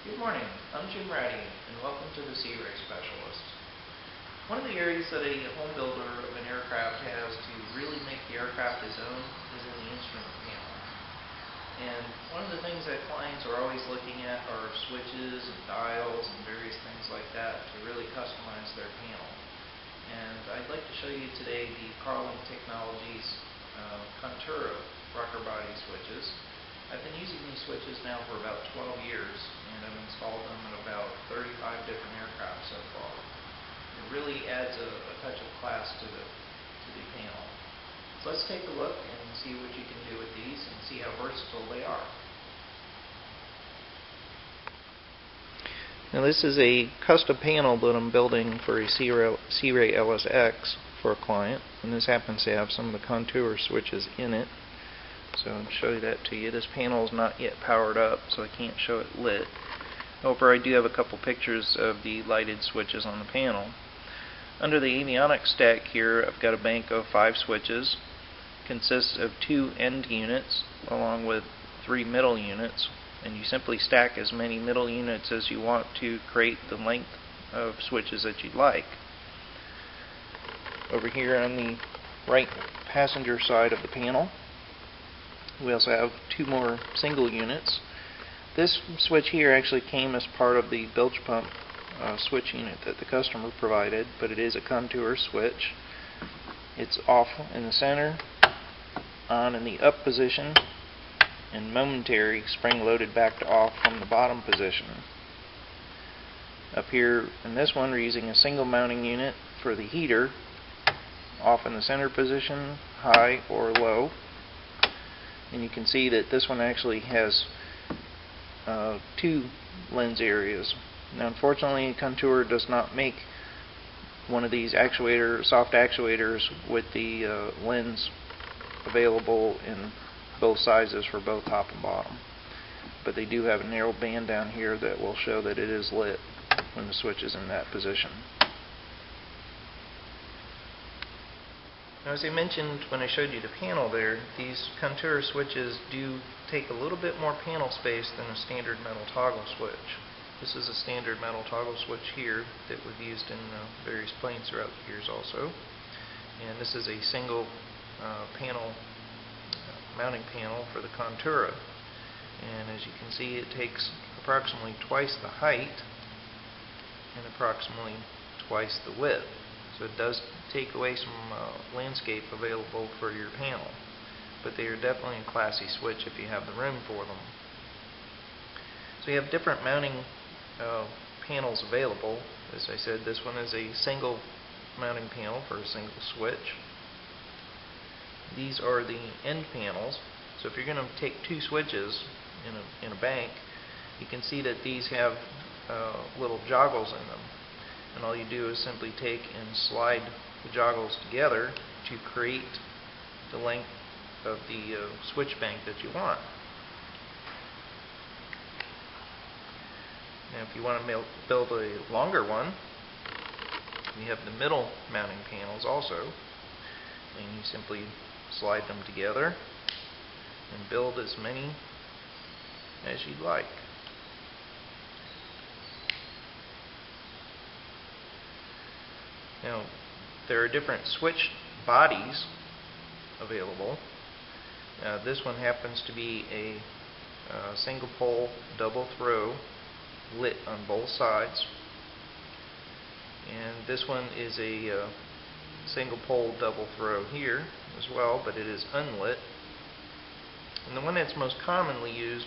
Good morning, I'm Jim Ratty, and welcome to the Sea Ray Specialist. One of the areas that a home builder of an aircraft has to really make the aircraft his own is in the instrument panel. And one of the things that clients are always looking at are switches and dials and various things like that to really customize their panel. And I'd like to show you today the Carlin Technologies Contura rocker body switches. I've been using these switches now for about 12 years, and I've installed them in about 35 different aircraft so far. It really adds a touch of class to the panel. So let's take a look and see what you can do with these and see how versatile they are. Now this is a custom panel that I'm building for a Sea Ray LSX for a client, and this happens to have some of the Contura switches in it. So I'll show you that to you. This panel is not yet powered up, so I can't show it lit. However, I do have a couple pictures of the lighted switches on the panel. Under the avionics stack here, I've got a bank of 5 switches. It consists of 2 end units along with 3 middle units, and you simply stack as many middle units as you want to create the length of switches that you'd like. Over here on the right passenger side of the panel, we also have 2 more single units. This switch here actually came as part of the bilge pump switch unit that the customer provided, but it is a Contura switch. It's off in the center, on in the up position, and momentary spring-loaded back to off from the bottom position. Up here in this one, we're using a single mounting unit for the heater, off in the center position, high or low. And you can see that this one actually has 2 lens areas. Now unfortunately Contura does not make one of these soft actuators with the lens available in both sizes for both top and bottom. But they do have a narrow band down here that will show that it is lit when the switch is in that position. Now, as I mentioned when I showed you the panel there, these Contura switches do take a little bit more panel space than a standard metal toggle switch. This is a standard metal toggle switch here that we've used in various planes throughout the years also. And this is a single mounting panel for the Contura. And as you can see, it takes approximately twice the height and approximately twice the width. So it does take away some landscape available for your panel, but they are definitely a classy switch if you have the room for them. So you have different mounting panels available. As I said, this one is a single mounting panel for a single switch. These are the end panels. So if you're going to take 2 switches in a bank, you can see that these have little joggles in them. And all you do is simply take and slide the joggles together to create the length of the switch bank that you want. Now if you want to build a longer one, you have the middle mounting panels also, and you simply slide them together and build as many as you'd like. Now, there are different switch bodies available. This one happens to be a single pole double throw lit on both sides. And this one is a single pole double throw here as well, but it is unlit. And the one that's most commonly used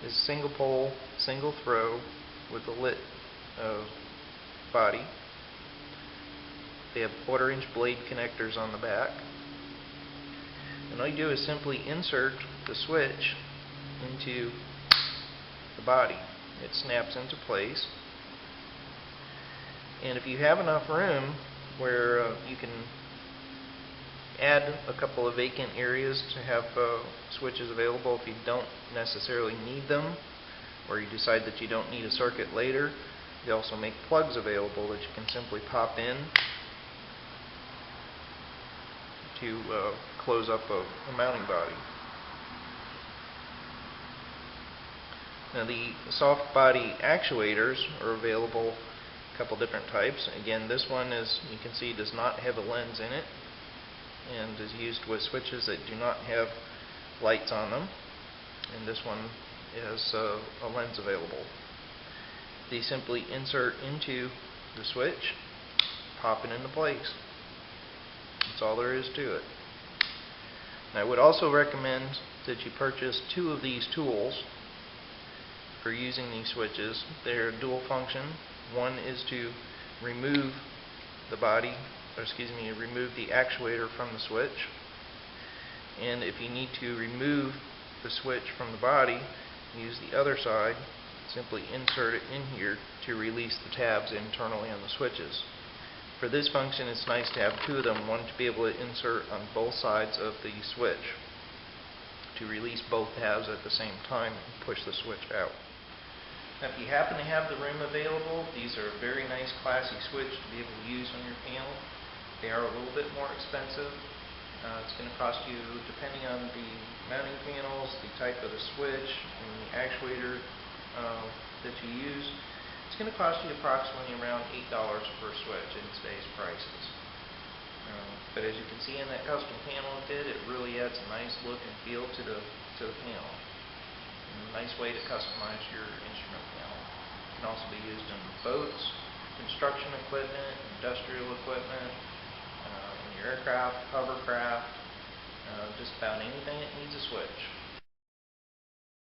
is single pole, single throw with a lit body. They have 1/4-inch blade connectors on the back. And all you do is simply insert the switch into the body. It snaps into place. And if you have enough room where you can add a couple of vacant areas to have switches available if you don't necessarily need them, or you decide that you don't need a circuit later, they also make plugs available that you can simply pop in to close up a mounting body. Now the soft body actuators are available a couple different types. Again, this one, as you can see, does not have a lens in it and is used with switches that do not have lights on them. And this one has a lens available. They simply insert into the switch, pop it into place. That's all there is to it. And I would also recommend that you purchase 2 of these tools for using these switches. They're dual function. One is to remove the body, or excuse me, remove the actuator from the switch. And if you need to remove the switch from the body, use the other side. Simply insert it in here to release the tabs internally on the switches. For this function, it's nice to have 2 of them, one to be able to insert on both sides of the switch to release both tabs at the same time and push the switch out. Now, if you happen to have the room available, these are a very nice classy switch to be able to use on your panel. They are a little bit more expensive. It's going to cost you, depending on the mounting panels, the type of the switch, and the actuator that you use, it's going to cost you approximately around $8 per switch in today's prices. But as you can see in that custom panel it did, it really adds a nice look and feel to the panel. And a nice way to customize your instrument panel. It can also be used in boats, construction equipment, industrial equipment, in your aircraft, hovercraft, just about anything that needs a switch.